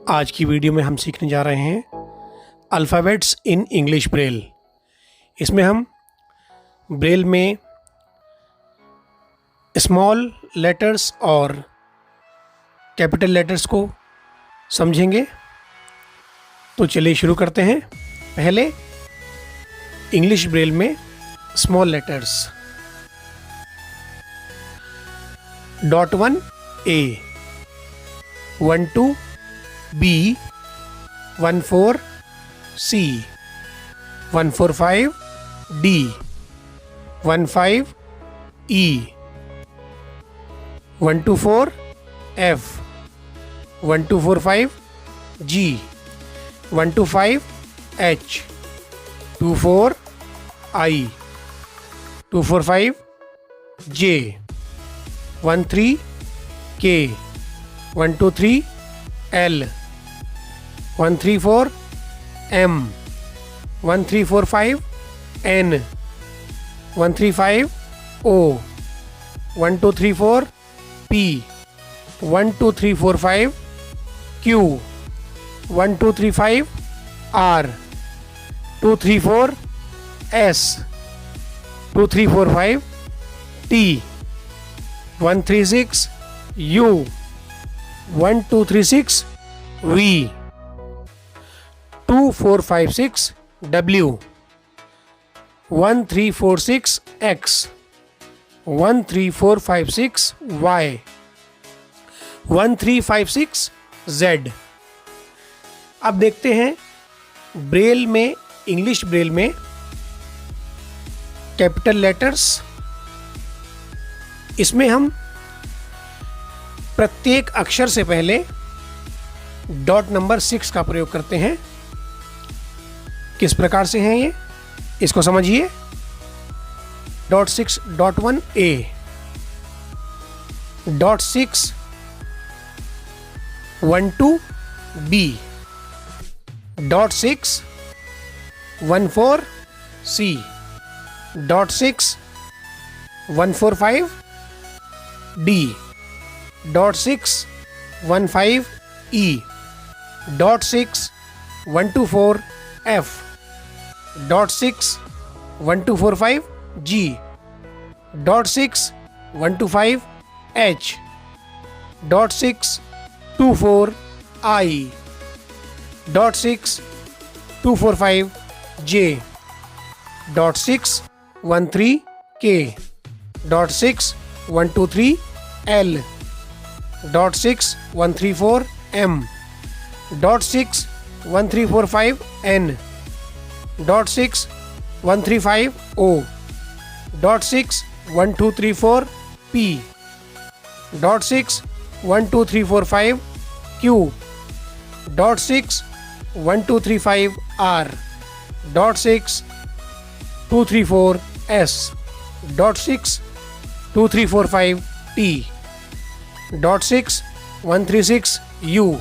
आज की वीडियो में हम सीखने जा रहे हैं अल्फ़ाबेट्स इन इंग्लिश ब्रेल। इसमें हम ब्रेल में स्मॉल लेटर्स और कैपिटल लेटर्स को समझेंगे। तो चलिए शुरू करते हैं। पहले इंग्लिश ब्रेल में small letters. .1 A, 12 B, 14 C, 145 D, 15 E, 124 F, 1245 G, 125 H, 24 I, 245 J, 13 K, 123 L, 134 M, 1345 N, 135 O, 1234 P, 12345 Q, 1235 R, 234 S, 2345 T, 136 U, 1236 V, 2456 W, 1346 X, 13456 Y, 1356 Z। अब देखते हैं ब्रेल में, English Braille में capital letters. इसमें हम प्रत्येक अक्षर से पहले डॉट नंबर 6 का प्रयोग करते हैं। किस प्रकार से हैं ये, इसको समझिए। .6 .1 A, .6 12 B, .6 14 C, .6 145 D, .6 15 E, .6 124 F, .6 1245 G, .6 125 H, .6 24 I, .6 245 J, .6 13 K, .6 123 L, .6 134 M, .6 1345 N, .6 135 O, .6 1234 P, .6 12345 Q, .6 1235 R, .6 234 S, .6 2345 T, .6 136 U,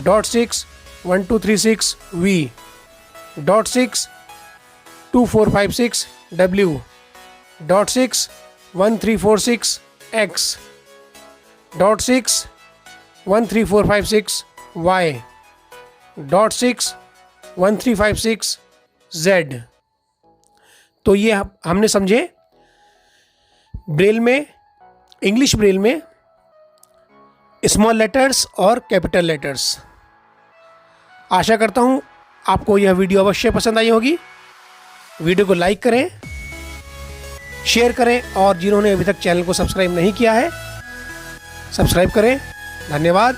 .6 1236 V, .6 2456 W, .6 1346 X, .6 13456 Y, .6 1356 Z। तो ये हमने समझे ब्रेल में, इंग्लिश ब्रेल में स्मॉल लेटर्स और capital letters. आशा करता हूँ आपको यह वीडियो अवश्य पसंद आई होगी। वीडियो को लाइक करें, शेयर करें और जिन्होंने अभी तक चैनल को सब्सक्राइब नहीं किया है, सब्सक्राइब करें। धन्यवाद।